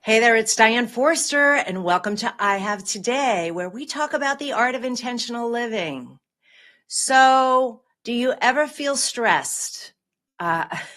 Hey there, it's Diane Forster, and welcome to I Have Today, where we talk about the art of intentional living. So, do you ever feel stressed?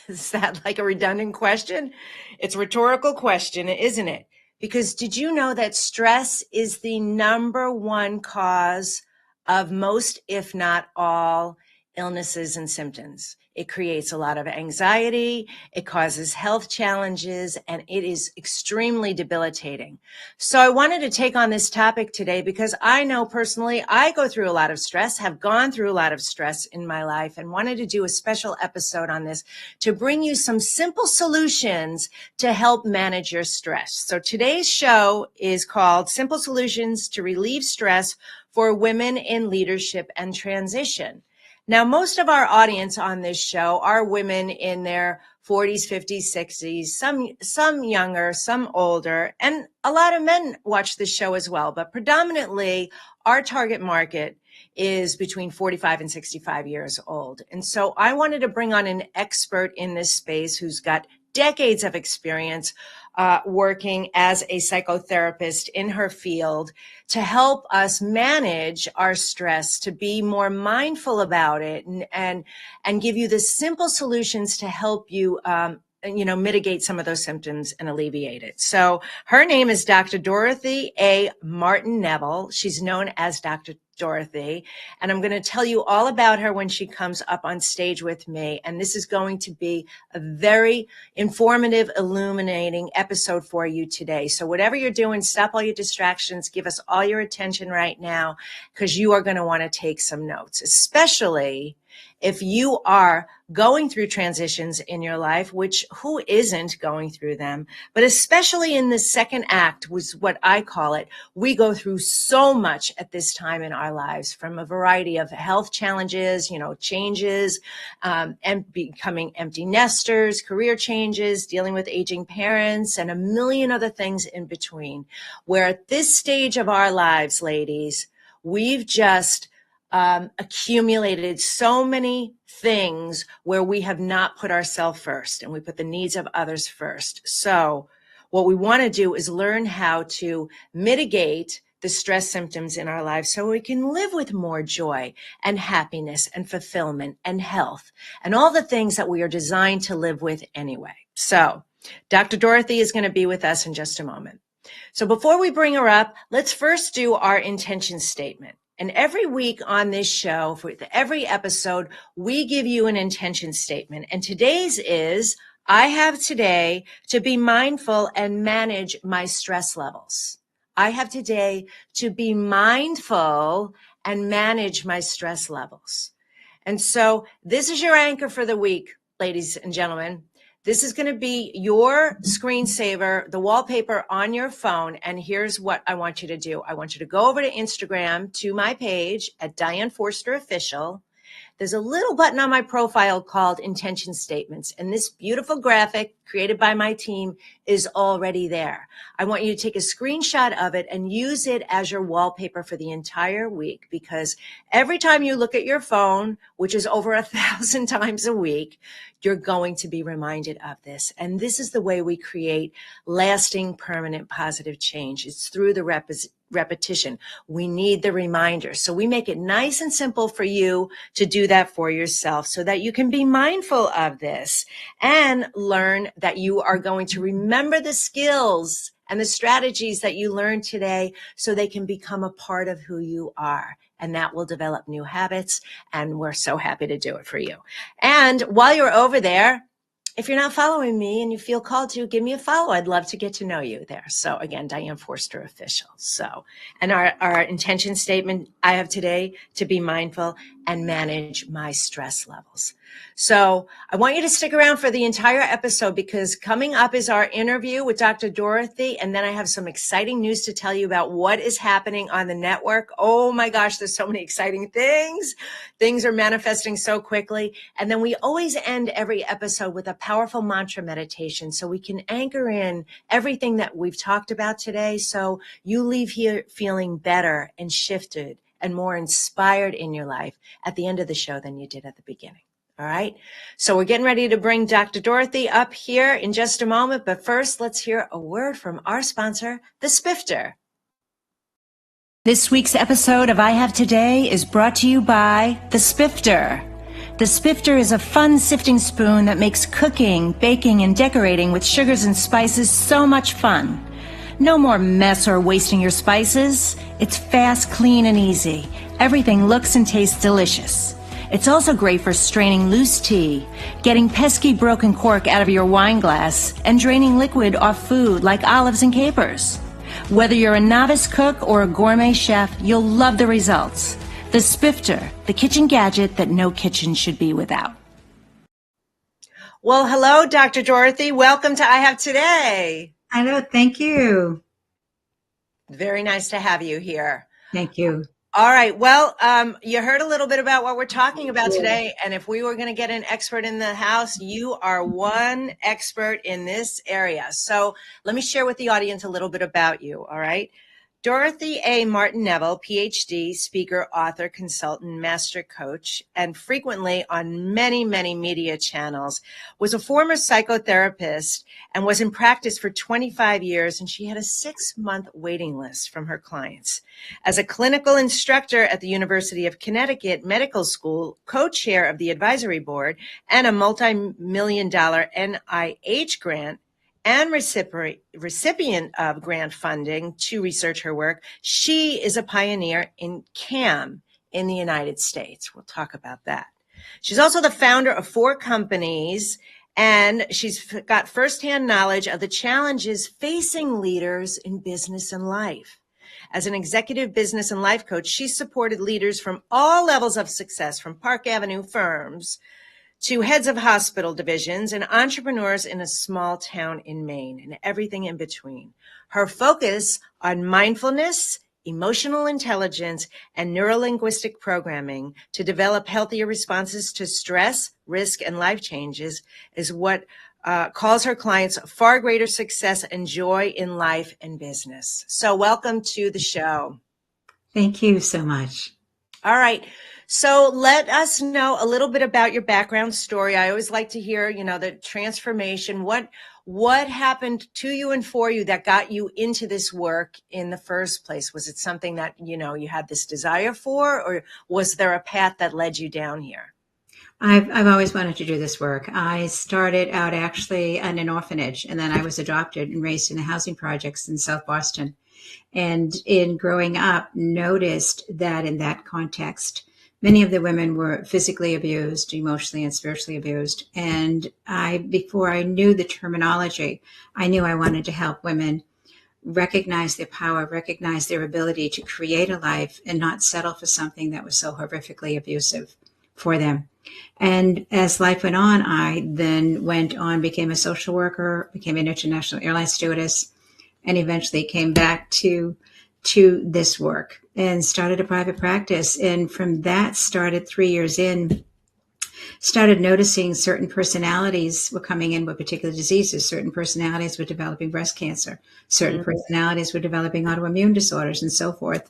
Is that like a redundant question? It's a rhetorical question, isn't it? Because did you know that stress is the number one cause of most, if not all, illnesses and symptoms? It creates a lot of anxiety, it causes health challenges, and it is extremely debilitating. So I wanted to take on this topic today because I know personally I go through a lot of stress, have gone through a lot of stress in my life, and wanted to do a special episode on this to bring you some simple solutions to help manage your stress. So today's show is called Simple Solutions to Relieve Stress for Women in Leadership and Transition. Now, most of our audience on this show are women in their 40s, 50s, 60s, some younger, some older, and a lot of men watch this show as well. But predominantly, our target market is between 45 and 65 years old. And so I wanted to bring on an expert in this space who's got decades of experience working as a psychotherapist in her field to help us manage our stress, to be more mindful about it, and give you the simple solutions to help you mitigate some of those symptoms and alleviate it. So her name is Dr. Dorothy A. Martin-Neville. She's known as Dr. Dorothy, and I'm going to tell you all about her when she comes up on stage with me. And this is going to be a very informative, illuminating episode for you today. So whatever you're doing, stop all your distractions, give us all your attention right now, because you are going to want to take some notes, especially if you are going through transitions in your life, which who isn't going through them, but especially in the second act was what I call it. We go through so much at this time in our lives, from a variety of health challenges, changes, and becoming empty nesters, career changes, dealing with aging parents, and a million other things in between, where at this stage of our lives, ladies, we've just accumulated so many things where we have not put ourselves first and we put the needs of others first. So what we want to do is learn how to mitigate the stress symptoms in our lives so we can live with more joy and happiness and fulfillment and health and all the things that we are designed to live with anyway. So Dr. Dorothy is going to be with us in just a moment. So before we bring her up, let's first do our intention statement. And every week on this show, for every episode, we give you an intention statement. And today's is, I have today to be mindful and manage my stress levels. I have today to be mindful and manage my stress levels. And so this is your anchor for the week, ladies and gentlemen. This is going to be your screensaver, the wallpaper on your phone. And here's what I want you to do. I want you to go over to Instagram to my page at Diane Forster Official. There's a little button on my profile called Intention Statements, and this beautiful graphic created by my team is already there. I want you to take a screenshot of it and use it as your wallpaper for the entire week, because every time you look at your phone, which is over 1,000 times a week, you're going to be reminded of this. And this is the way we create lasting, permanent, positive change. It's through the repetition. We need the reminder. So we make it nice and simple for you to do that for yourself so that you can be mindful of this and learn that you are going to remember the skills and the strategies that you learned today so they can become a part of who you are. And that will develop new habits. And we're so happy to do it for you. And while you're over there, if you're not following me and you feel called to, give me a follow. I'd love to get to know you there. So again, Diane Forster Official. So, and our intention statement, I have today to be mindful and manage my stress levels. So I want you to stick around for the entire episode, because coming up is our interview with Dr. Dorothy. And then I have some exciting news to tell you about what is happening on the network. Oh my gosh, there's so many exciting things. Things are manifesting so quickly. And then we always end every episode with a powerful mantra meditation so we can anchor in everything that we've talked about today. So you leave here feeling better and shifted and more inspired in your life at the end of the show than you did at the beginning. All right. So we're getting ready to bring Dr. Dorothy up here in just a moment. But first, let's hear a word from our sponsor, the Spifter. This week's episode of I Have Today is brought to you by the Spifter. The Spifter is a fun sifting spoon that makes cooking, baking, and decorating with sugars and spices so much fun. No more mess or wasting your spices. It's fast, clean, and easy. Everything looks and tastes delicious. It's also great for straining loose tea, getting pesky broken cork out of your wine glass, and draining liquid off food like olives and capers. Whether you're a novice cook or a gourmet chef, you'll love the results. The Spifter, the kitchen gadget that no kitchen should be without. Well, hello, Dr. Dorothy. Welcome to I Have Today. Hello, thank you. Very nice to have you here. Thank you. All right. Well, you heard a little bit about what we're talking about today. And if we were going to get an expert in the house, you are one expert in this area. So let me share with the audience a little bit about you. All right. Dorothy A. Martin-Neville, PhD, speaker, author, consultant, master coach, and frequently on many, many media channels, was a former psychotherapist and was in practice for 25 years, and she had a 6-month waiting list from her clients. As a clinical instructor at the University of Connecticut Medical School, co-chair of the advisory board, and a multi-million-dollar NIH grant, and recipient of grant funding to research her work, she is a pioneer in CAM in the United States. We'll talk about that. She's also the founder of 4 companies, and she's got firsthand knowledge of the challenges facing leaders in business and life. As an executive business and life coach, she's supported leaders from all levels of success, from Park Avenue firms to heads of hospital divisions and entrepreneurs in a small town in Maine and everything in between. Her focus on mindfulness, emotional intelligence, and neuro-linguistic programming to develop healthier responses to stress, risk, and life changes is what calls her clients far greater success and joy in life and business. So welcome to the show. Thank you so much. All right. So let us know a little bit about your background story. I always like to hear, the transformation. What happened to you and for you that got you into this work in the first place? Was it something that, you had this desire for, or was there a path that led you down here? I've always wanted to do this work. I started out actually in an orphanage, and then I was adopted and raised in the housing projects in South Boston. And in growing up, noticed that in that context, many of the women were physically abused, emotionally and spiritually abused. And before I knew the terminology, I knew I wanted to help women recognize their power, recognize their ability to create a life and not settle for something that was so horrifically abusive for them. And as life went on, I then went on, became a social worker, became an international airline stewardess, and eventually came back to this work and started a private practice. And from that, started 3 years in, started noticing certain personalities were coming in with particular diseases. Certain personalities were developing breast cancer. Certain personalities were developing autoimmune disorders and so forth.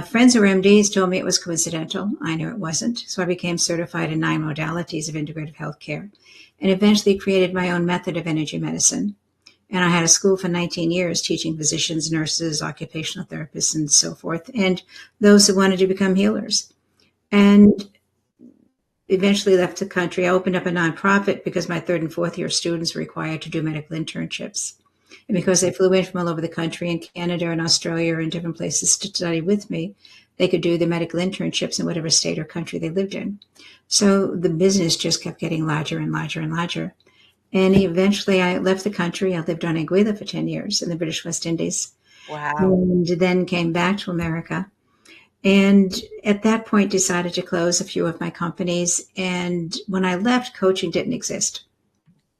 Friends who were MDs told me it was coincidental. I knew it wasn't. So I became certified in 9 modalities of integrative healthcare and eventually created my own method of energy medicine. And I had a school for 19 years teaching physicians, nurses, occupational therapists, and so forth, and those who wanted to become healers. And eventually left the country. I opened up a nonprofit because my 3rd and 4th year students were required to do medical internships. And because they flew in from all over the country, in Canada and Australia and different places to study with me, they could do the medical internships in whatever state or country they lived in. So the business just kept getting larger and larger and larger. And eventually I left the country. I lived on Anguilla for 10 years in the British West Indies. Wow. And then came back to America. And at that point decided to close a few of my companies. And when I left, coaching didn't exist.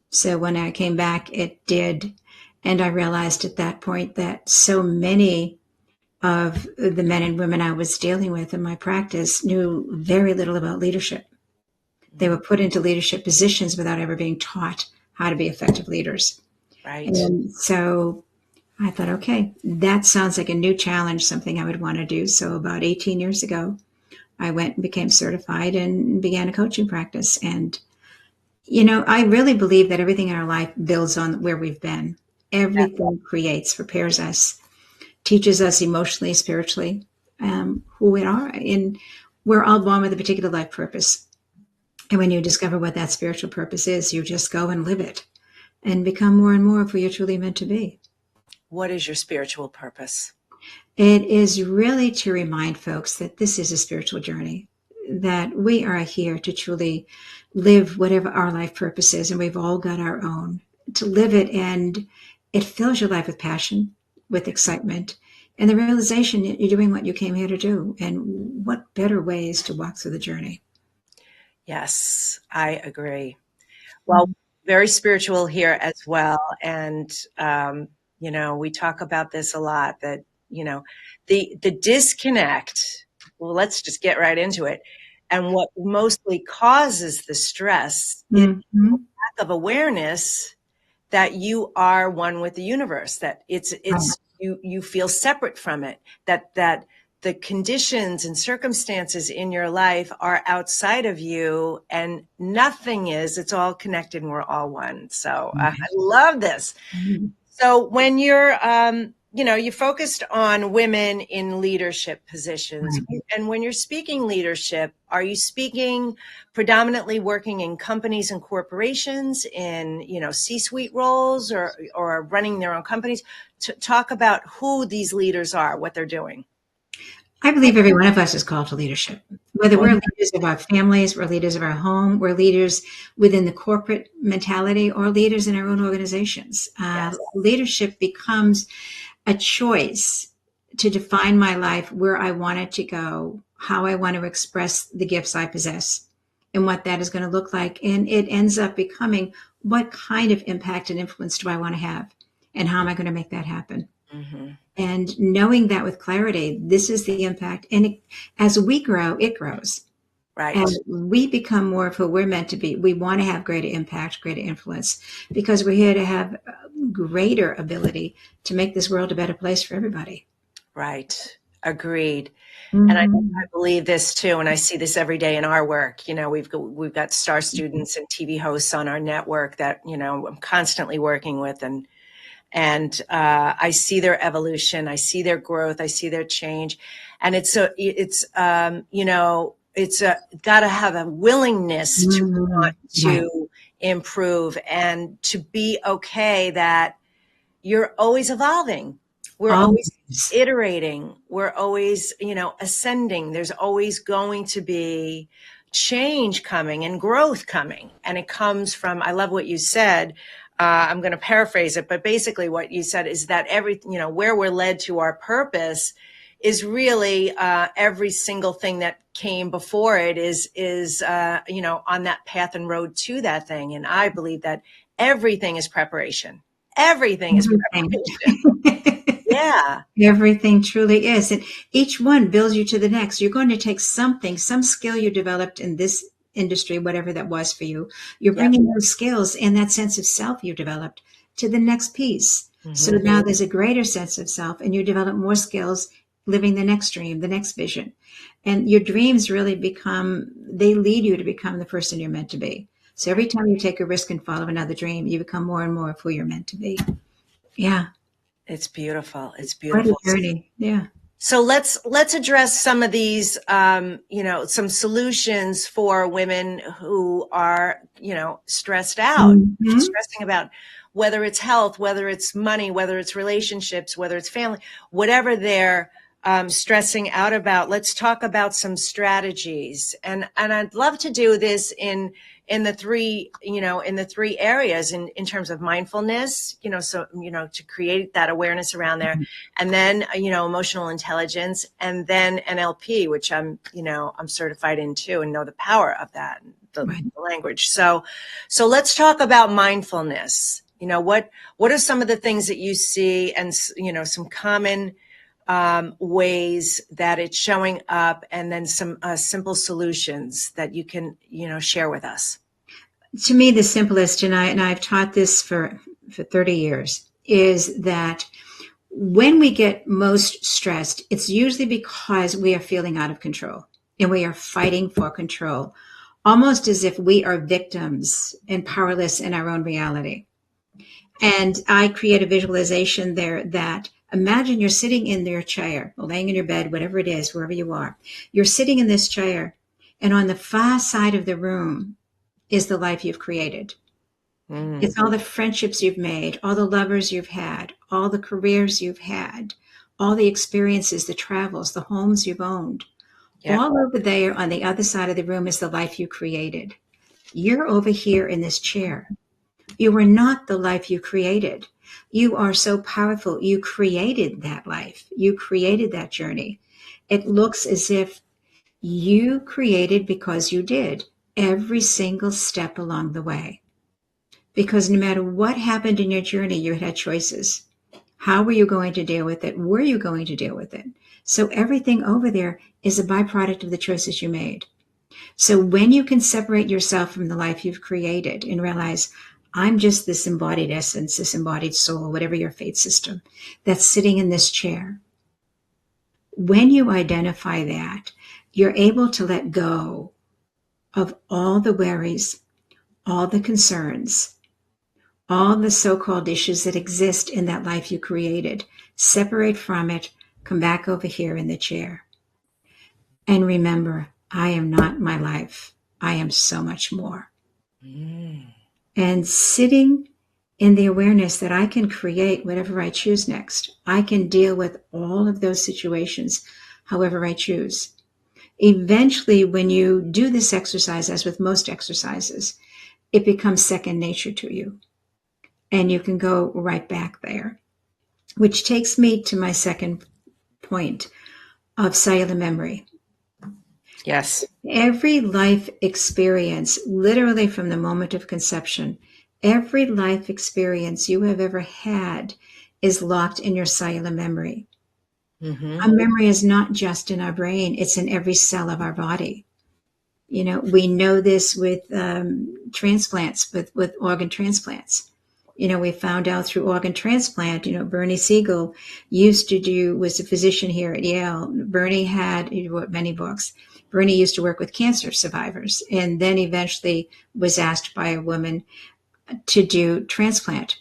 So when I came back, it did. And I realized at that point that so many of the men and women I was dealing with in my practice knew very little about leadership. They were put into leadership positions without ever being taught how to be effective leaders. Right. And so I thought, okay, that sounds like a new challenge, something I would want to do. So about 18 years ago, I went and became certified and began a coaching practice. And, I really believe that everything in our life builds on where we've been. Everything creates, prepares us, teaches us emotionally, spiritually, who we are. And we're all born with a particular life purpose. And when you discover what that spiritual purpose is, you just go and live it and become more and more of who you're truly meant to be. What is your spiritual purpose? It is really to remind folks that this is a spiritual journey, that we are here to truly live whatever our life purpose is, and we've all got our own, to live it, and it fills your life with passion, with excitement, and the realization that you're doing what you came here to do, and what better ways to walk through the journey. Yes, I agree. Well, very spiritual here as well. And, we talk about this a lot, that, the disconnect, well, let's just get right into it. And what mostly causes the stress is lack of awareness that you are one with the universe, that you feel separate from it, that the conditions and circumstances in your life are outside of you, and nothing is. It's all connected and we're all one. So I love this. So when you're, you focused on women in leadership positions, and when you're speaking leadership, are you speaking predominantly working in companies and corporations, in, C-suite roles, or running their own companies? To talk about who these leaders are, what they're doing. I believe every one of us is called to leadership, whether we're leaders of our families, we're leaders of our home, we're leaders within the corporate mentality, or leaders in our own organizations. Leadership becomes a choice to define my life, where I want it to go, how I want to express the gifts I possess, and what that is going to look like. And it ends up becoming, what kind of impact and influence do I want to have? And how am I going to make that happen? And knowing that with clarity, this is the impact. And as we grow, it grows. Right. And we become more of who we're meant to be. We want to have greater impact, greater influence, because we're here to have greater ability to make this world a better place for everybody. Right. Agreed. And I believe this too. And I see this every day in our work. We've got star students and TV hosts on our network that, I'm constantly working with, and I see their evolution, I see their growth, I see their change, and it's got to have a willingness to want to improve, and to be okay that you're always evolving. We're always iterating. We're always, ascending. There's always going to be change coming and growth coming, and it comes from. I love what you said. I'm going to paraphrase it, but basically what you said is that where we're led to our purpose is really every single thing that came before it is on that path and road to that thing. And I believe that everything is preparation. Everything is preparation. Yeah. Everything truly is. And each one builds you to the next. You're going to take something, some skill you developed in this industry, whatever that was for you. You're bringing those skills and that sense of self you developed to the next piece. So now there's a greater sense of self, and you develop more skills living the next dream, the next vision. And your dreams really they lead you to become the person you're meant to be. So every time you take a risk and follow another dream, you become more and more of who you're meant to be. Yeah. It's beautiful. It's beautiful. What a journey. Yeah. So let's address some of these, some solutions for women who are, stressed out, stressing about whether it's health, whether it's money, whether it's relationships, whether it's family, whatever they're stressing out about. Let's talk about some strategies. And I'd love to do this in the three areas in terms of mindfulness, to create that awareness around there, and then, emotional intelligence, and then NLP, which I'm certified in too, and know the power of that, the language. So let's talk about mindfulness. What are some of the things that you see, and, some common ways that it's showing up, and then some simple solutions that you can, share with us? To me, the simplest, and I've taught this for 30 years, is that when we get most stressed, it's usually because we are feeling out of control. and we are fighting for control, almost as if we are victims and powerless in our own reality. And I create a visualization there that imagine you're sitting in your chair, or laying in your bed, whatever it is, wherever you are. You're sitting in this chair, and on the far side of the room is the life you've created. It's all the friendships you've made, all the lovers you've had, all the careers you've had, all the experiences, the travels, the homes you've owned. Yep. All over there on the other side of the room is the life you created. You're over here in this chair. You are not the life you created. You are so powerful. You created that life. You created that journey. It looks as if you created because you did every single step along the way. Because no matter what happened in your journey, you had choices. How were you going to deal with it? Were you going to deal with it? So everything over there is a byproduct of the choices you made. So when you can separate yourself from the life you've created and realize, I'm just this embodied essence, this embodied soul, whatever your faith system, that's sitting in this chair. When you identify that, you're able to let go of all the worries, all the concerns, all the so-called issues that exist in that life you created. Separate from it, come back over here in the chair. And remember, I am not my life. I am so much more. And sitting in the awareness that I can create whatever I choose next. I can deal with all of those situations however I choose. Eventually, when you do this exercise, as with most exercises, it becomes second nature to you. And you can go right back there, which takes me to my second point of cellular memory. Yes. Every life experience, literally from the moment of conception, every life experience you have ever had is locked in your cellular memory. Our memory is not just in our brain, it's in every cell of our body. You know, we know this with transplants, with organ transplants. You know, we found out through organ transplant, you know, Bernie Siegel was a physician here at Yale. He wrote many books. Bernie used to work with cancer survivors and then eventually was asked by a woman to do transplant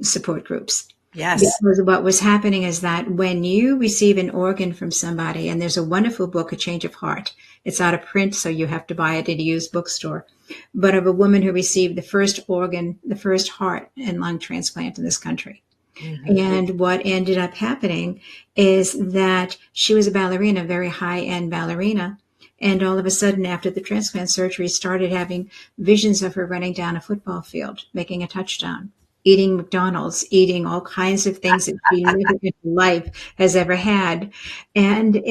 support groups. Yes. Because what was happening is that when you receive an organ from somebody, and there's a wonderful book, A Change of Heart. It's out of print, so you have to buy it at a used bookstore. But of a woman who received the first organ, the first heart and lung transplant in this country. And what ended up happening is that she was a ballerina, a very high-end ballerina. And all of a sudden, after the transplant surgery, started having visions of her running down a football field, making a touchdown, eating McDonald's, eating all kinds of things that she never in life has ever had. And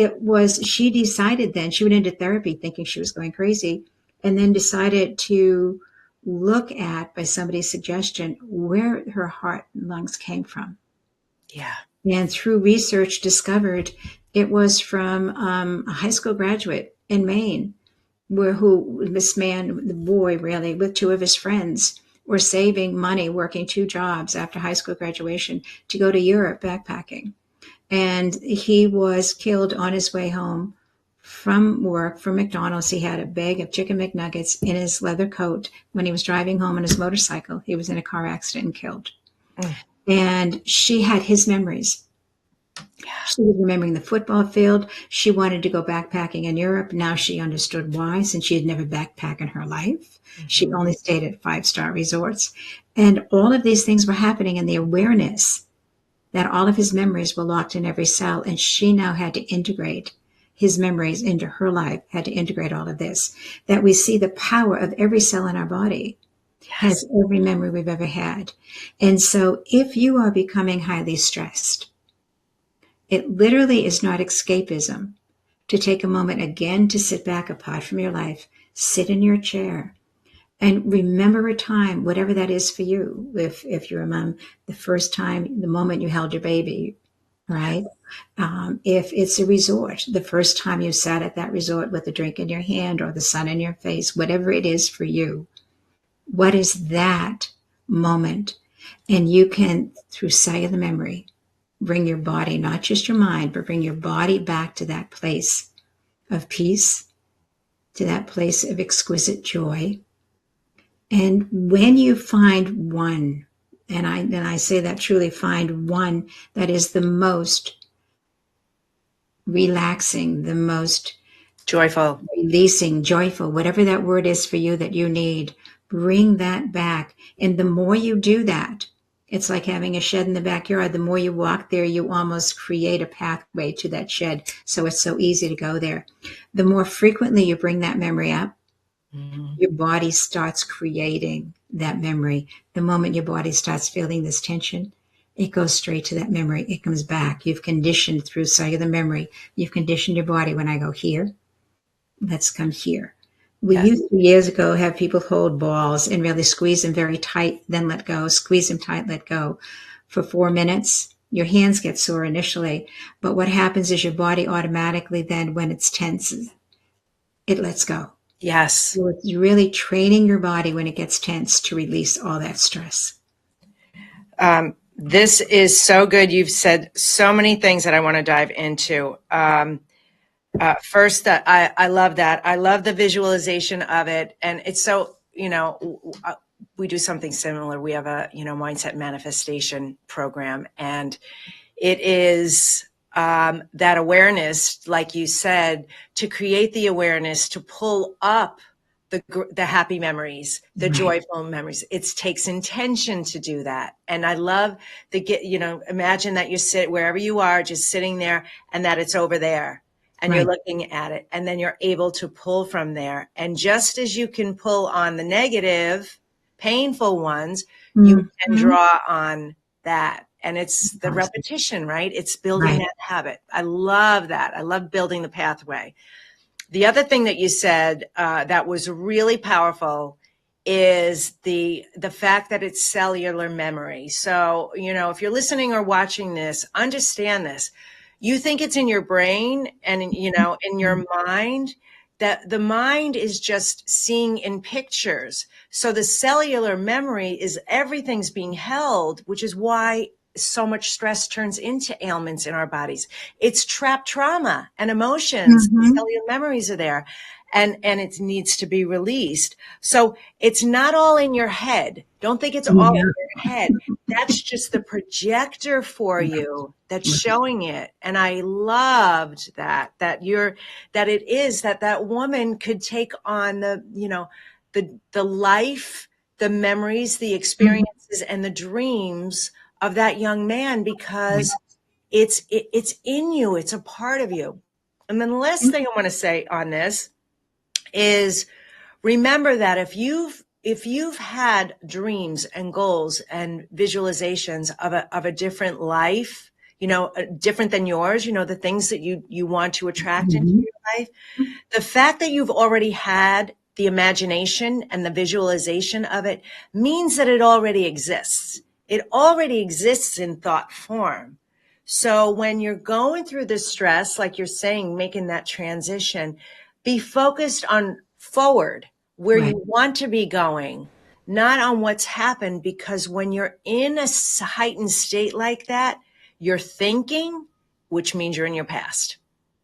she decided then, she went into therapy thinking she was going crazy, and then decided to look at, by somebody's suggestion, where her heart and lungs came from. Yeah. And through research discovered it was from a high school graduate in Maine, this man, the boy really, with two of his friends, were saving money, working 2 jobs after high school graduation to go to Europe backpacking. And he was killed on his way home from work, from McDonald's. He had a bag of chicken McNuggets in his leather coat. When he was driving home on his motorcycle, he was in a car accident and killed. And she had his memories. She was remembering the football field. She wanted to go backpacking in Europe. Now she understood why, since she had never backpacked in her life. She only stayed at 5-star resorts. And all of these things were happening in the awareness that all of his memories were locked in every cell. And she now had to integrate his memories into her life, had to integrate all of this. That we see the power of every cell in our body. Has every memory we've ever had. And so if you are becoming highly stressed, it literally is not escapism to take a moment again to sit back apart from your life, sit in your chair, and remember a time, whatever that is for you. If you're a mom, the first time, the moment you held your baby, right? If it's a resort, the first time you sat at that resort with a drink in your hand or the sun in your face, whatever it is for you, what is that moment? And you can, through cellular memory, bring your body, not just your mind, but bring your body back to that place of peace, to that place of exquisite joy. And when you find one, and I say that truly, find one that is the most relaxing, the most joyful, releasing, joyful, whatever that word is for you that you need, bring that back. And the more you do that, it's like having a shed in the backyard. The more you walk there, you almost create a pathway to that shed. So it's so easy to go there. The more frequently you bring that memory up, your body starts creating that memory. The moment your body starts feeling this tension, it goes straight to that memory. It comes back. You've conditioned through cellular memory. You've conditioned your body. When I go here, let's come here. We used to years ago have people hold balls and really squeeze them very tight, then let go, squeeze them tight, let go. For 4 minutes, your hands get sore initially, but what happens is your body automatically then, when it's tense, it lets go. Yes. So it's really training your body when it gets tense to release all that stress. This is so good. You've said so many things that I want to dive into. First, I love that. I love the visualization of it. And it's so, we do something similar. We have a, mindset manifestation program, and it is that awareness, like you said, to create the awareness, to pull up the happy memories, the joyful memories. It takes intention to do that. And I love imagine that you sit wherever you are, just sitting there, and that it's over there. And you're looking at it, and then you're able to pull from there. And just as you can pull on the negative, painful ones, you can draw on that. And it's the repetition, right? It's building that habit. I love that. I love building the pathway. The other thing that you said that was really powerful is the fact that it's cellular memory. So, if you're listening or watching this, understand this. You think it's in your brain and, in your mind, that the mind is just seeing in pictures. So the cellular memory is everything's being held, which is why so much stress turns into ailments in our bodies. It's trapped trauma and emotions. Cellular memories are there, and it needs to be released. So it's not all in your head. Don't think it's all in your head. That's just the projector for you that's showing it. And I loved that it is that woman could take on the life, the memories, the experiences, and the dreams of that young man, because it's in you. It's a part of you. And then the last thing I want to say on this is, remember that if you've had dreams and goals and visualizations of a different life, different than yours, the things that you want to attract into your life, the fact that you've already had the imagination and the visualization of it means that it already exists. It already exists in thought form. So when you're going through this stress, like you're saying, making that transition, be focused on forward, where you want to be going, not on what's happened. Because when you're in a heightened state like that, you're thinking, which means you're in your past.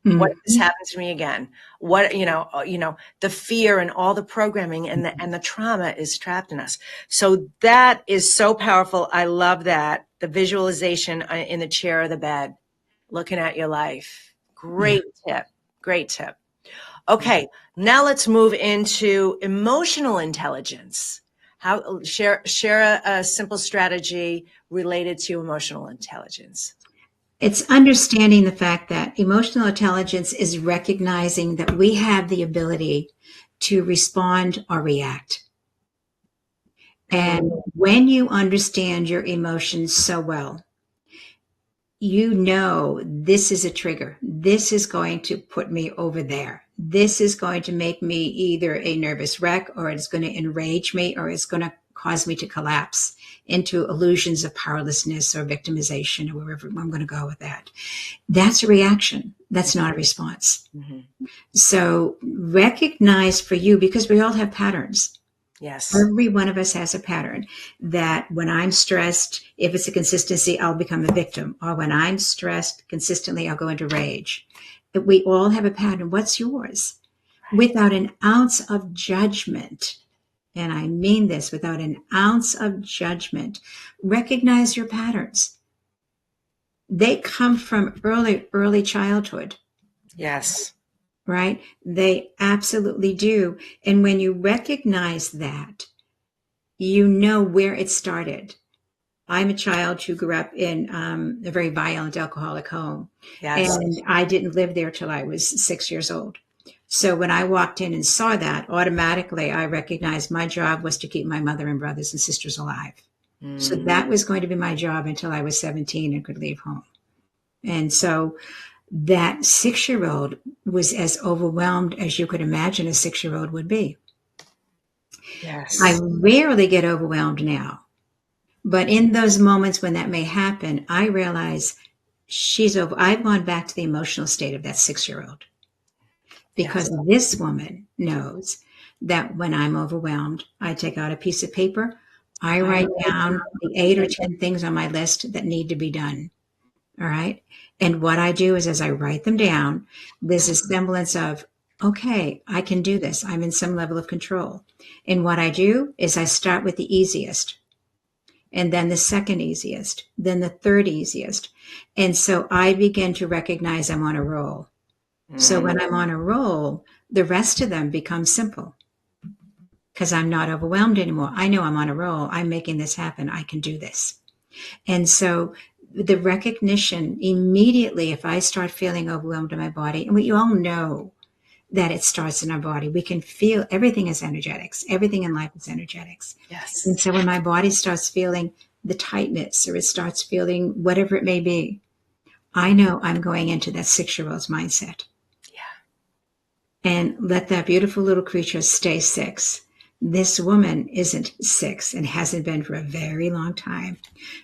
What if this happens to me again? What, the fear and all the programming and the trauma is trapped in us. So that is so powerful. I love that. The visualization in the chair or the bed, looking at your life. Great tip. Great tip. Okay. Now let's move into emotional intelligence. Share a simple strategy related to emotional intelligence. It's understanding the fact that emotional intelligence is recognizing that we have the ability to respond or react. And when you understand your emotions so well, this is a trigger. This is going to put me over there. This is going to make me either a nervous wreck, or it's going to enrage me, or it's going to cause me to collapse into illusions of powerlessness or victimization, or wherever I'm going to go with that. That's a reaction. That's not a response. So recognize for you, because we all have patterns. Yes. Every one of us has a pattern that when I'm stressed, if it's a consistency, I'll become a victim. Or when I'm stressed consistently, I'll go into rage. We all have a pattern. What's yours? without an ounce of judgment. And I mean this, without an ounce of judgment. Recognize your patterns. They come from early childhood. Yes. Right? They absolutely do. And when you recognize that, you know where it started. I'm a child who grew up in a very violent alcoholic home. Yes. And I didn't live there till I was 6 years old. So when I walked in and saw that, automatically I recognized my job was to keep my mother and brothers and sisters alive. So that was going to be my job until I was 17 and could leave home. And so that 6-year-old was as overwhelmed as you could imagine a 6-year-old would be. Yes. I rarely get overwhelmed now. But in those moments when that may happen, I realize I've gone back to the emotional state of that 6-year-old. Because this woman knows that when I'm overwhelmed, I take out a piece of paper, I write down the 8 or 10 things on my list that need to be done. All right. And what I do is as I write them down, there's a semblance of, okay, I can do this. I'm in some level of control. And what I do is I start with the easiest, and then the second easiest, then the third easiest. And so I begin to recognize I'm on a roll. So when I'm on a roll, the rest of them become simple because I'm not overwhelmed anymore. I know I'm on a roll. I'm making this happen. I can do this. And so the recognition immediately, if I start feeling overwhelmed in my body, and we all know that it starts in our body, we can feel everything is energetics. Everything in life is energetics. Yes. And so when my body starts feeling the tightness or it starts feeling whatever it may be, I know I'm going into that 6-year-old's mindset. And let that beautiful little creature stay 6. This woman isn't 6 and hasn't been for a very long time.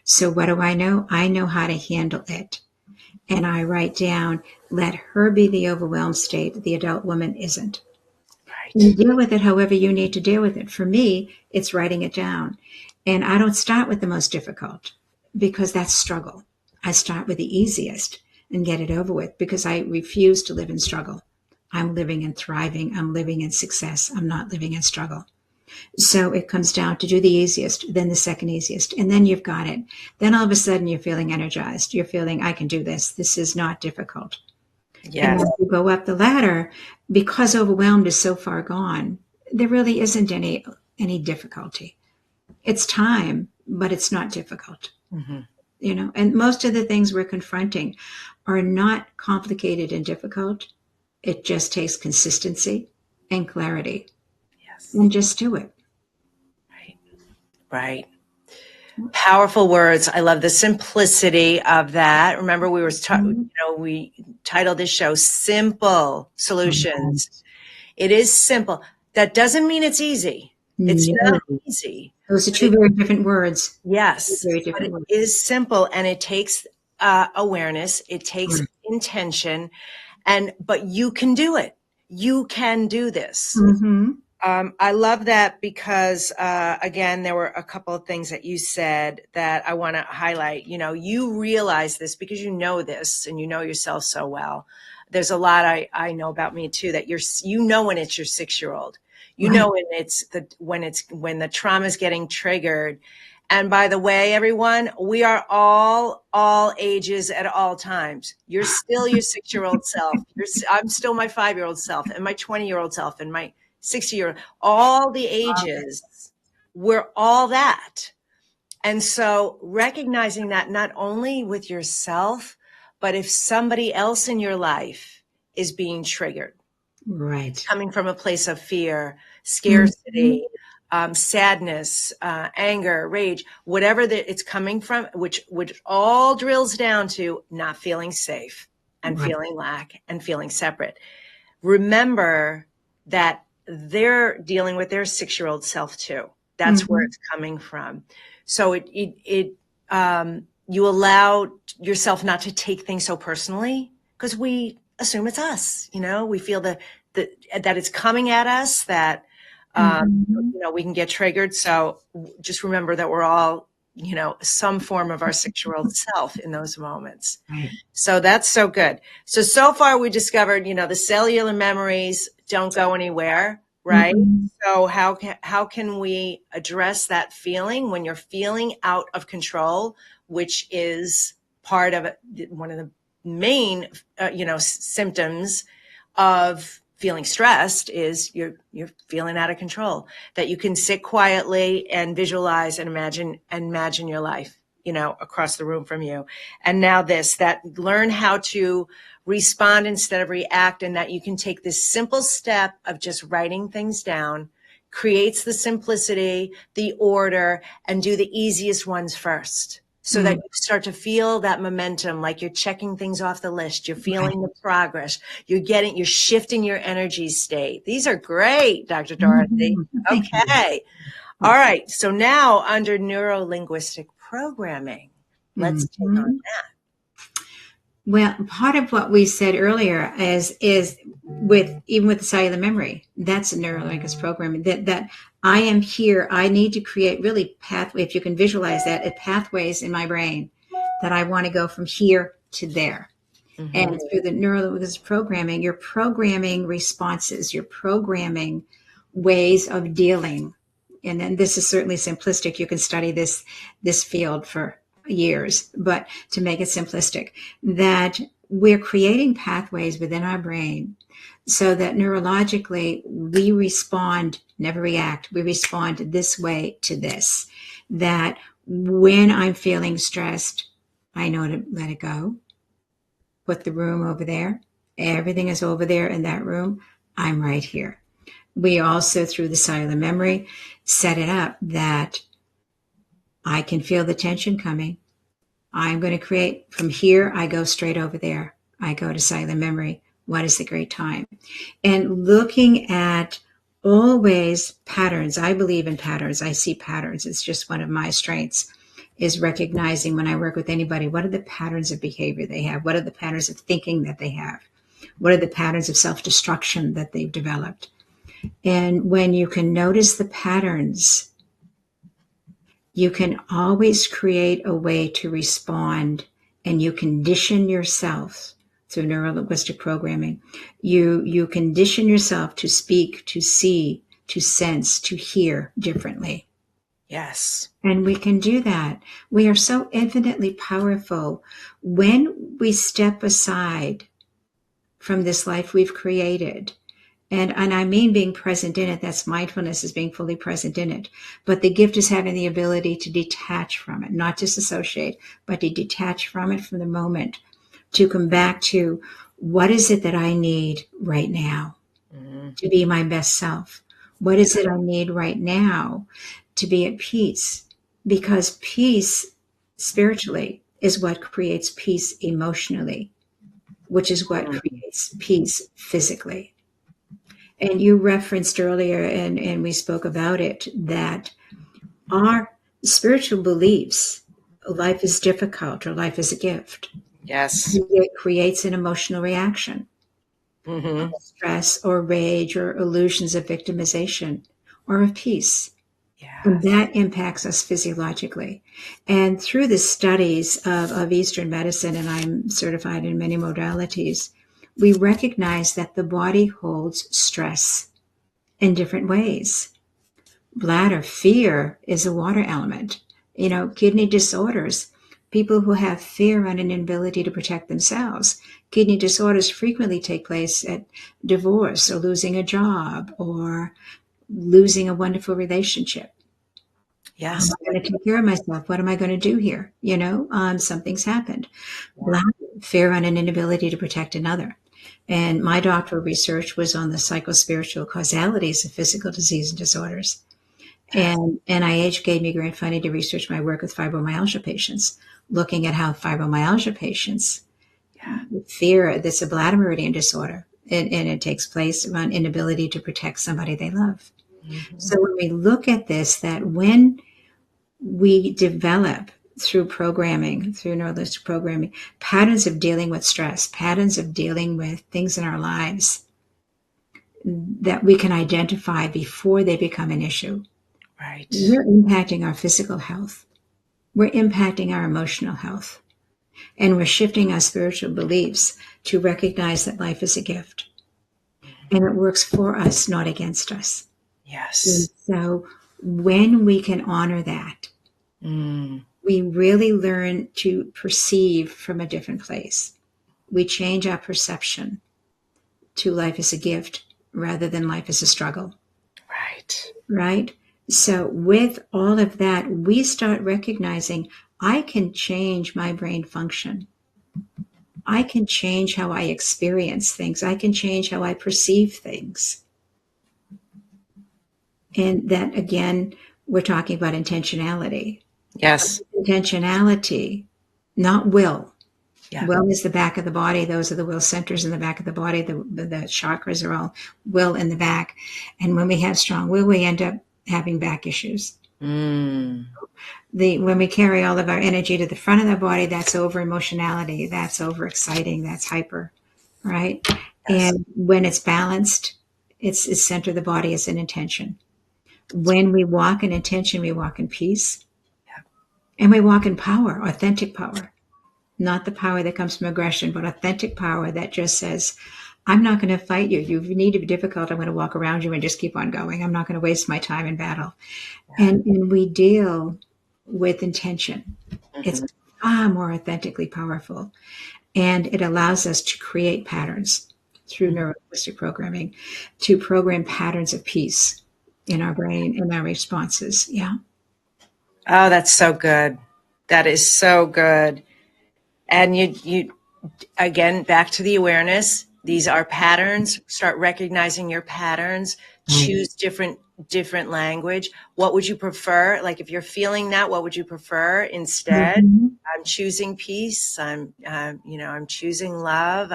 So what do I know? I know how to handle it. And I write down, let her be the overwhelmed state. The adult woman isn't. Right. You deal with it however you need to deal with it. For me, it's writing it down. And I don't start with the most difficult because that's struggle. I start with the easiest and get it over with because I refuse to live in struggle. I'm living in thriving. I'm living in success. I'm not living in struggle. So it comes down to do the easiest, then the second easiest, and then you've got it. Then all of a sudden you're feeling energized. You're feeling, I can do this. This is not difficult. Yes. And as you go up the ladder, because overwhelmed is so far gone, there really isn't any difficulty. It's time, but it's not difficult. You know, and most of the things we're confronting are not complicated and difficult. It just takes consistency and clarity. Yes. And just do it. Right. Right. Powerful words. I love the simplicity of that. Remember, we titled this show "Simple Solutions." It is simple. That doesn't mean it's easy. It's not easy. Those are two very different words. Yes, Very different but words. it is simple, and it takes awareness. It takes intention, but you can do it. You can do this. I love that because, again, there were a couple of things that you said that I want to highlight. You know, you realize this because you know this and you know yourself so well. There's a lot I know about me too, that when it's your 6-year-old, you know, when the trauma is getting triggered. And by the way, everyone, we are all ages at all times. You're still your 6-year-old self. I'm still my 5-year-old self and my 20-year-old self and my 60-year-old, all the ages, we're all that. And so recognizing that not only with yourself, but if somebody else in your life is being triggered, right, coming from a place of fear, scarcity, sadness, anger, rage, whatever it's coming from, which all drills down to not feeling safe and feeling lack and feeling separate. Remember that they're dealing with their 6-year-old self too. That's where it's coming from. So you allow yourself not to take things so personally because we assume it's us. You know, we feel that it's coming at us, that you know, we can get triggered. So just remember that we're all some form of our 6-year-old self in those moments. Right. So that's so good. So far we discovered, the cellular memories don't go anywhere, right? Mm-hmm. So how can we address that feeling when you're feeling out of control, which is part of one of the main, symptoms of feeling stressed is you're feeling out of control, that you can sit quietly and visualize and imagine your life, across the room from you. And now that learn how to respond instead of react, and that you can take this simple step of just writing things down, creates the simplicity, the order, and do the easiest ones first. So that you start to feel that momentum, like you're checking things off the list. You're feeling the progress. You're shifting your energy state. These are great, Dr. Dorothy. Okay. All right. So now under neuro-linguistic programming, let's take on that. Well, part of what we said earlier is with the cellular memory, that's a neuro-linguistic programming that I am here. I need to create really pathway. If you can visualize that, pathways in my brain that I want to go from here to there. Mm-hmm. And through the neuro-linguistic programming, you're programming responses, you're programming ways of dealing. And then this is certainly simplistic. You can study this field for years, but to make it simplistic, that we're creating pathways within our brain so that neurologically we respond, never react. We respond this way to this. That when I'm feeling stressed, I know to let it go. Put the room over there. Everything is over there in that room. I'm right here. We also, through the cellular memory, set it up that I can feel the tension coming. I'm going to create from here. I go straight over there. I go to cellular memory. What is the great time? And looking at always patterns. I believe in patterns. I see patterns. It's just one of my strengths, is recognizing when I work with anybody, what are the patterns of behavior they have? What are the patterns of thinking that they have? What are the patterns of self-destruction that they've developed? And when you can notice the patterns, you can always create a way to respond, and you condition yourself through neuro-linguistic programming. You condition yourself to speak, to see, to sense, to hear differently. Yes. And we can do that. We are so infinitely powerful when we step aside from this life we've created. And I mean being present in it. That's mindfulness, is being fully present in it. But the gift is having the ability to detach from it, not disassociate, but to detach from it from the moment, to come back to what is it that I need right now to be my best self? What is it I need right now to be at peace? Because peace spiritually is what creates peace emotionally, which is what creates peace physically. And you referenced earlier, and we spoke about it, that our spiritual beliefs, life is difficult or life is a gift. Yes. It creates an emotional reaction, stress or rage or illusions of victimization or of peace. Yeah. And that impacts us physiologically. And through the studies of Eastern medicine, and I'm certified in many modalities, we recognize that the body holds stress in different ways. Bladder, fear is a water element. Kidney disorders, people who have fear and an inability to protect themselves. Kidney disorders frequently take place at divorce or losing a job or losing a wonderful relationship. Yes. How am I going to take care of myself? What am I going to do here? Something's happened. Bladder, fear and an inability to protect another. And my doctoral research was on the psychospiritual causalities of physical disease and disorders. And NIH gave me grant funding to research my work with fibromyalgia patients, looking at how fibromyalgia patients fear, that's a bladder meridian disorder, and it takes place around inability to protect somebody they love. Mm-hmm. So when we look at this, that when we develop through programming, through neuro-linguistic programming, patterns of dealing with stress, patterns of dealing with things in our lives that we can identify before they become an issue. Right. We're impacting our physical health. we're impacting our emotional health. And we're shifting our spiritual beliefs to recognize that life is a gift. And it works for us, not against us. And Yes. so when we can honor that, we really learn to perceive from a different place. We change our perception to life as a gift rather than life as a struggle. Right. Right? So with all of that, we start recognizing I can change my brain function. I can change how I experience things. I can change how I perceive things. And that, again, we're talking about intentionality. Yes. Intentionality, not will. Yeah. Will is the back of the body. Those are the will centers in the back of the body. The chakras are all will in the back. And when we have strong will, we end up having back issues. When we carry all of our energy to the front of the body, that's over emotionality, that's over exciting, that's hyper, right? Yes. And when it's balanced, it's center of the body is an intention. When we walk in intention, we walk in peace. Yeah. And we walk in power, authentic power. Not the power that comes from aggression, but authentic power that just says, I'm not going to fight you. You need to be difficult. I'm going to walk around you and just keep on going. I'm not going to waste my time in battle. Yeah. And we deal with intention. It's Mm-hmm. far more authentically powerful. And it allows us to create patterns through neuro-linguistic programming, to program patterns of peace in our brain and our responses. Yeah. Oh, that's so good. That is so good. And you again, back to the awareness. These are patterns. Start recognizing your patterns. Choose different language. What would you prefer? Like if you're feeling that, what would you prefer instead? Mm-hmm. I'm choosing peace. I'm choosing love.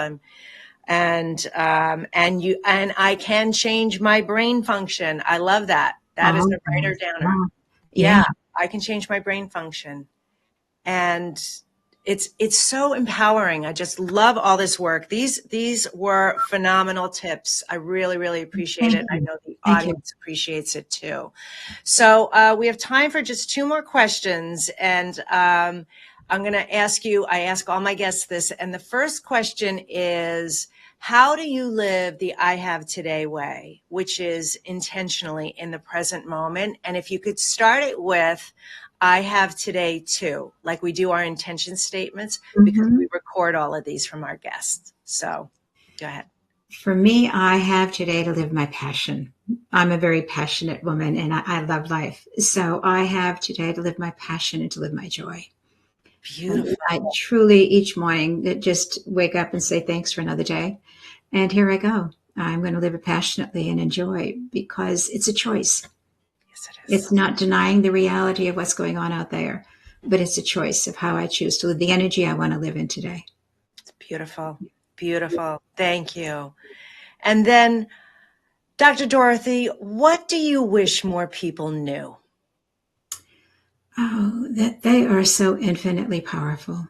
And I can change my brain function. I love that. That is a writer downer. Yeah. Yeah, I can change my brain function. And it's so empowering. I just love all this work. These were phenomenal tips. I really, really appreciate it. Thank I you. know the Thank you. audience appreciates it too. So we have time for just two more questions. And I'm going to ask you, I ask all my guests this. And the first question is, how do you live the I have today way, which is intentionally in the present moment? And if you could start it with, I have today too, like we do our intention statements, because we record all of these from our guests. So go ahead. For me, I have today to live my passion. I'm a very passionate woman and I love life. So I have today to live my passion and to live my joy. Beautiful. I truly each morning just wake up and say thanks for another day. And here I go. I'm going to live it passionately and enjoy because it's a choice. Yes, it is. It's not denying the reality of what's going on out there, but it's a choice of how I choose to live the energy I want to live in today. It's beautiful. Beautiful. Thank you. And then, Dr. Dorothy, what do you wish more people knew? Oh, that they are so infinitely powerful.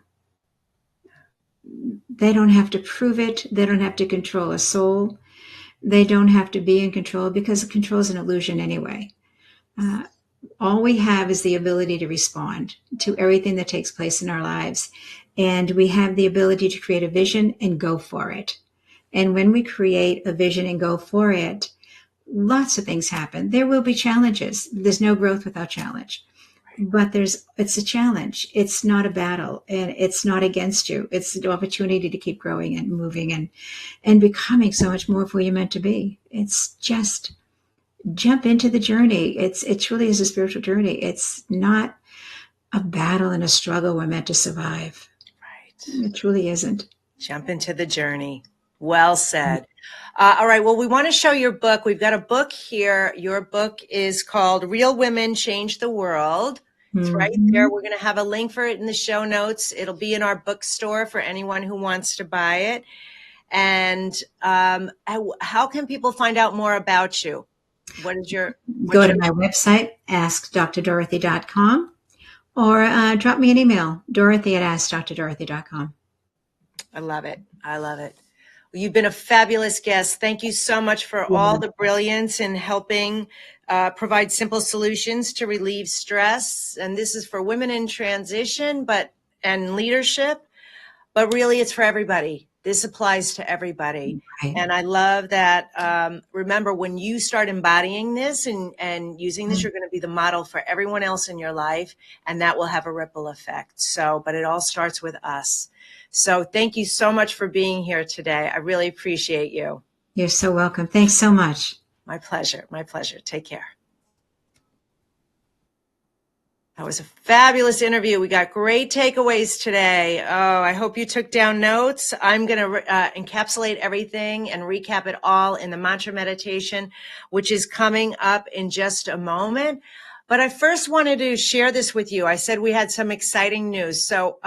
They don't have to prove it. They don't have to control a soul. They don't have to be in control because control is an illusion anyway. All we have is the ability to respond to everything that takes place in our lives. And we have the ability to create a vision and go for it. And when we create a vision and go for it, lots of things happen. There will be challenges. There's no growth without challenge. But it's a challenge. It's not a battle and it's not against you. It's an opportunity to keep growing and moving and becoming so much more of who you're meant to be. It's just jump into the journey. It truly is a spiritual journey. It's not a battle and a struggle we're meant to survive. Right. It truly isn't. Jump into the journey. Well said. All right. Well, we want to show your book. We've got a book here. Your book is called Real Women Change the World. It's right there. We're going to have a link for it in the show notes. It'll be in our bookstore for anyone who wants to buy it. And how can people find out more about you? Go to my website, askdrdorothy.com, or drop me an email, dorothy@askdrdorothy.com. I love it. I love it. Well, you've been a fabulous guest. Thank you so much for all the brilliance in helping provide simple solutions to relieve stress. And this is for women in transition, and leadership, but really it's for everybody. This applies to everybody. Right. And I love that. Remember, when you start embodying this and using this, you're going to be the model for everyone else in your life, and that will have a ripple effect. So, but it all starts with us. So thank you so much for being here today. I really appreciate you. You're so welcome. Thanks so much. My pleasure. My pleasure. Take care. That was a fabulous interview. We got great takeaways today. Oh, I hope you took down notes. I'm going to encapsulate everything and recap it all in the mantra meditation, which is coming up in just a moment. But I first wanted to share this with you. I said we had some exciting news. So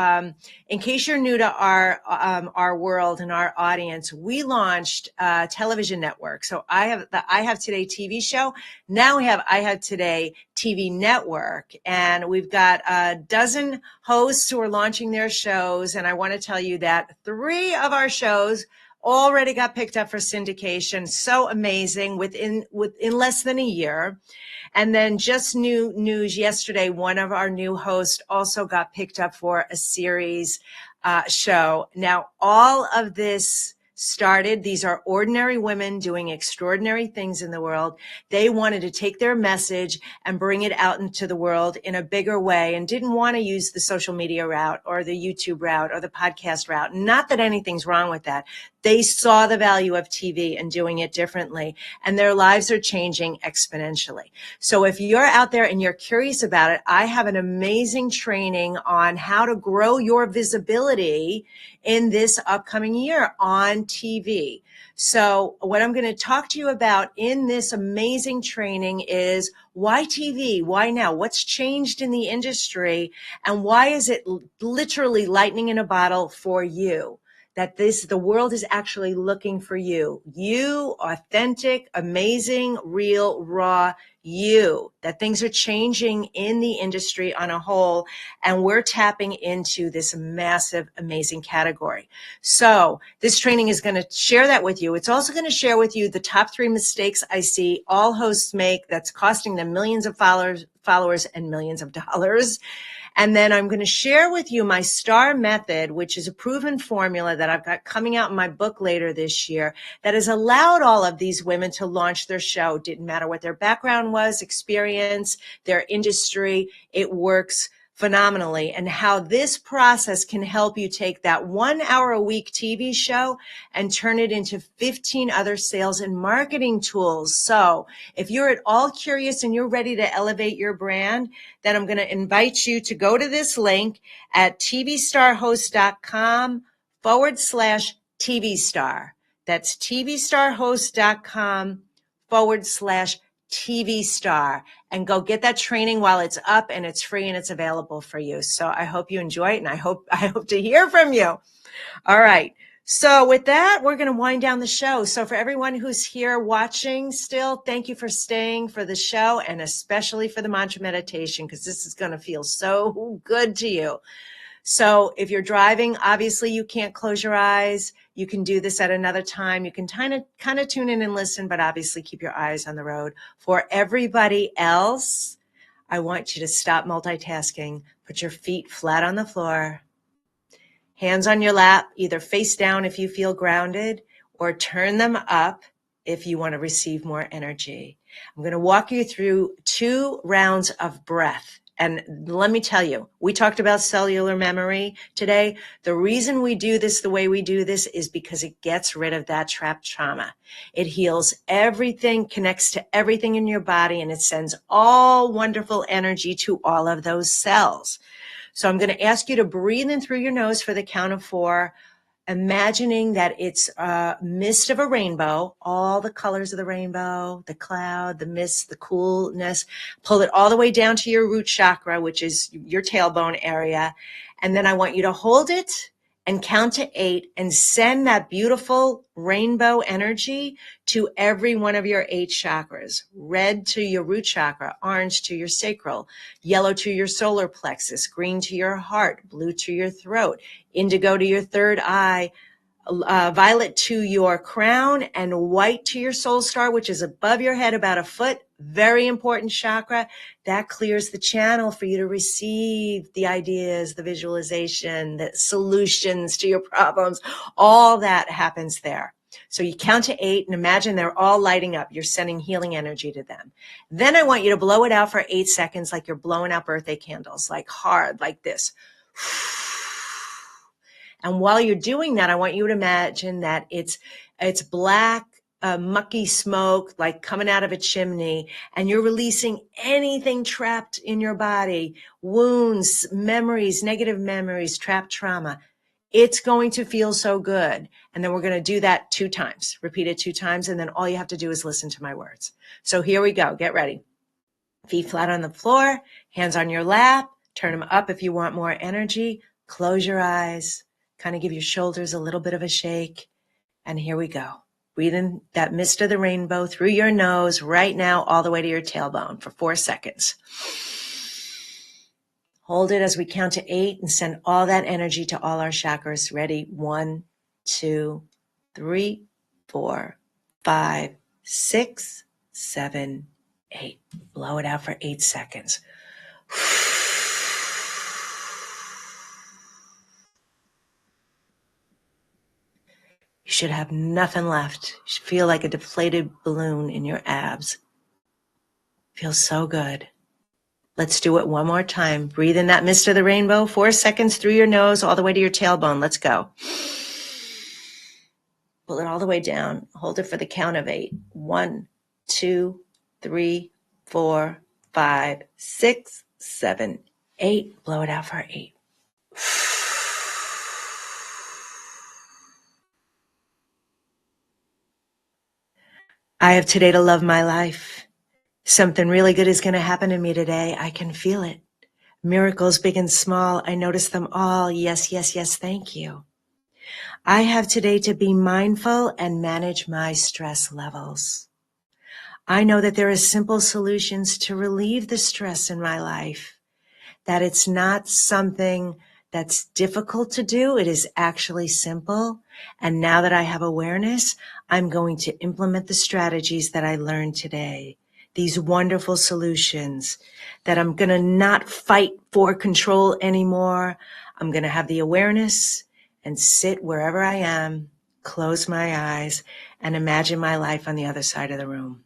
in case you're new to our world and our audience, we launched a television network. So I have the I Have Today TV show. Now we have I Have Today TV network. And we've got a dozen hosts who are launching their shows. And I want to tell you that 3 of our shows already got picked up for syndication. So amazing within less than a year. And then just new news yesterday, one of our new hosts also got picked up for a series show. Now, all of this started, these are ordinary women doing extraordinary things in the world. They wanted to take their message and bring it out into the world in a bigger way and didn't want to use the social media route or the YouTube route or the podcast route. Not that anything's wrong with that. They saw the value of TV and doing it differently, and their lives are changing exponentially. So if you're out there and you're curious about it, I have an amazing training on how to grow your visibility in this upcoming year on TV. So what I'm going to talk to you about in this amazing training is why TV? Why now? What's changed in the industry? And why is it literally lightning in a bottle for you? That the world is actually looking for you. You, authentic, amazing, real, raw you. That things are changing in the industry on a whole, and we're tapping into this massive, amazing category. So this training is going to share that with you. It's also going to share with you the top 3 mistakes I see all hosts make that's costing them millions of followers and millions of dollars. And then I'm going to share with you my STAR method, which is a proven formula that I've got coming out in my book later this year that has allowed all of these women to launch their show. Didn't matter what their background was, experience, their industry. It works phenomenally, and how this process can help you take that 1 hour a week TV show and turn it into 15 other sales and marketing tools. So if you're at all curious and you're ready to elevate your brand, then I'm going to invite you to go to this link at tvstarhost.com/TVstar. That's tvstarhost.com/TVstar, and go get that training while it's up and it's free and it's available for you. So I hope you enjoy it, and I hope to hear from you. All right. So with that, we're going to wind down the show. So for everyone who's here watching still, thank you for staying for the show, and especially for the mantra meditation, because this is going to feel so good to you. So if you're driving, obviously you can't close your eyes. You can do this at another time. You can kind of tune in and listen, but obviously keep your eyes on the road. For everybody else, I want you to stop multitasking. Put your feet flat on the floor, hands on your lap, either face down if you feel grounded, or turn them up if you want to receive more energy. I'm going to walk you through 2 rounds of breath. And let me tell you, we talked about cellular memory today. The reason we do this the way we do this is because it gets rid of that trapped trauma. It heals everything, connects to everything in your body, and it sends all wonderful energy to all of those cells. So I'm going to ask you to breathe in through your nose for the count of 4. Imagining that it's a mist of a rainbow, all the colors of the rainbow, the cloud, the mist, the coolness. Pull it all the way down to your root chakra, which is your tailbone area. And then I want you to hold it and count to 8 and send that beautiful rainbow energy to every one of your 8 chakras. Red to your root chakra, orange to your sacral, yellow to your solar plexus, green to your heart, blue to your throat, indigo to your third eye, violet to your crown, and white to your soul star, which is above your head about a foot, very important chakra. That clears the channel for you to receive the ideas, the visualization, the solutions to your problems. All that happens there. So you count to 8 and imagine they're all lighting up. You're sending healing energy to them. Then I want you to blow it out for 8 seconds like you're blowing out birthday candles, like hard, like this. And while you're doing that, I want you to imagine that it's black, mucky smoke, like coming out of a chimney, and you're releasing anything trapped in your body, wounds, memories, negative memories, trapped trauma. It's going to feel so good. And then we're going to do that 2 times, repeat it 2 times. And then all you have to do is listen to my words. So here we go. Get ready. Feet flat on the floor, hands on your lap, turn them up if you want more energy. Close your eyes, kind of give your shoulders a little bit of a shake. And here we go. Breathe in that mist of the rainbow through your nose right now, all the way to your tailbone for 4 seconds. Hold it as we count to 8 and send all that energy to all our chakras. Ready? 1, 2, 3, 4, 5, 6, 7, 8. Blow it out for 8 seconds. You should have nothing left. You should feel like a deflated balloon in your abs. Feels so good. Let's do it one more time. Breathe in that mist of the rainbow, 4 seconds through your nose, all the way to your tailbone. Let's go. Pull it all the way down. Hold it for the count of 8. 1, 2, 3, 4, 5, 6, 7, 8. Blow it out for 8. I have today to love my life. Something really good is going to happen to me today. I can feel it. Miracles big and small. I notice them all. Yes, yes, yes. Thank you. I have today to be mindful and manage my stress levels. I know that there are simple solutions to relieve the stress in my life, that it's not something that's difficult to do. It is actually simple. And now that I have awareness, I'm going to implement the strategies that I learned today. These wonderful solutions that I'm going to not fight for control anymore. I'm going to have the awareness and sit wherever I am, close my eyes, and imagine my life on the other side of the room.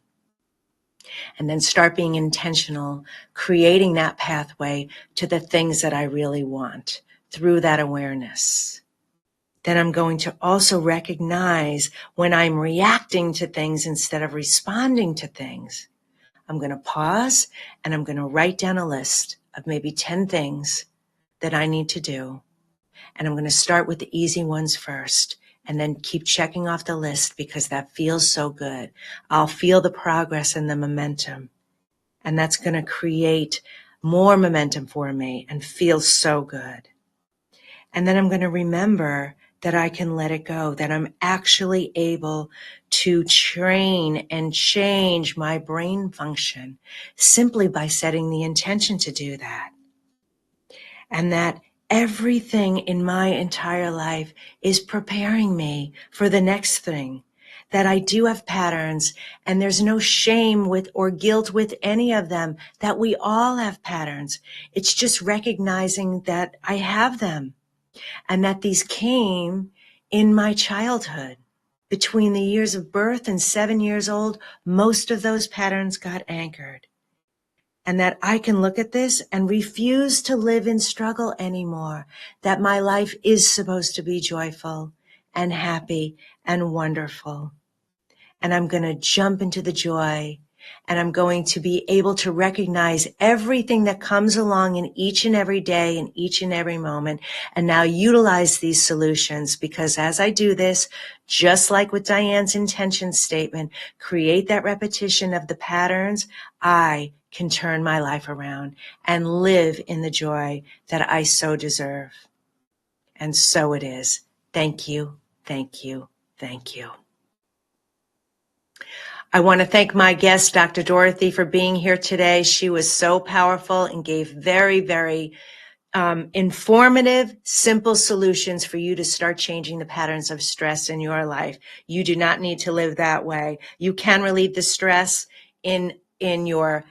And then start being intentional, creating that pathway to the things that I really want through that awareness. Then I'm going to also recognize when I'm reacting to things instead of responding to things. I'm going to pause and I'm going to write down a list of maybe 10 things that I need to do. And I'm going to start with the easy ones first and then keep checking off the list because that feels so good. I'll feel the progress and the momentum. And that's going to create more momentum for me and feel so good. And then I'm going to remember that I can let it go, that I'm actually able to train and change my brain function simply by setting the intention to do that. And that everything in my entire life is preparing me for the next thing, that I do have patterns and there's no shame with or guilt with any of them, that we all have patterns. It's just recognizing that I have them and that these came in my childhood. Between the years of birth and 7 years old, most of those patterns got anchored. And that I can look at this and refuse to live in struggle anymore, that my life is supposed to be joyful and happy and wonderful. And I'm going to jump into the joy, and I'm going to be able to recognize everything that comes along in each and every day, in each and every moment, and now utilize these solutions, because as I do this, just like with Diane's intention statement, create that repetition of the patterns, I can turn my life around and live in the joy that I so deserve. And so it is. Thank you, thank you, thank you. I want to thank my guest, Dr. Dorothy, for being here today. She was so powerful and gave very, very informative, simple solutions for you to start changing the patterns of stress in your life. You do not need to live that way. You can relieve the stress in in your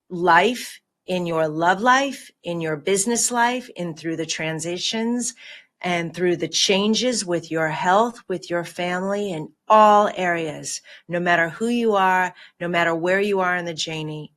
life, in your love life, in your business life, and through the transitions and through the changes with your health, with your family, in all areas. No matter who you are, no matter where you are in the journey,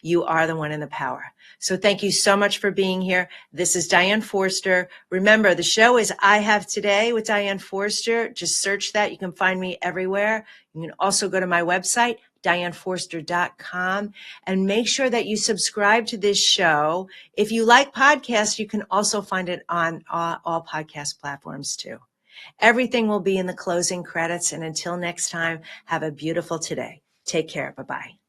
you are the one in the power. So thank you so much for being here. This is Diane Forster. Remember, the show is I Have Today with Diane Forster. Just search that. You can find me everywhere. You can also go to my website, dianeforster.com, and make sure that you subscribe to this show. If you like podcasts, you can also find it on all podcast platforms too. Everything will be in the closing credits. And until next time, have a beautiful today. Take care. Bye-bye.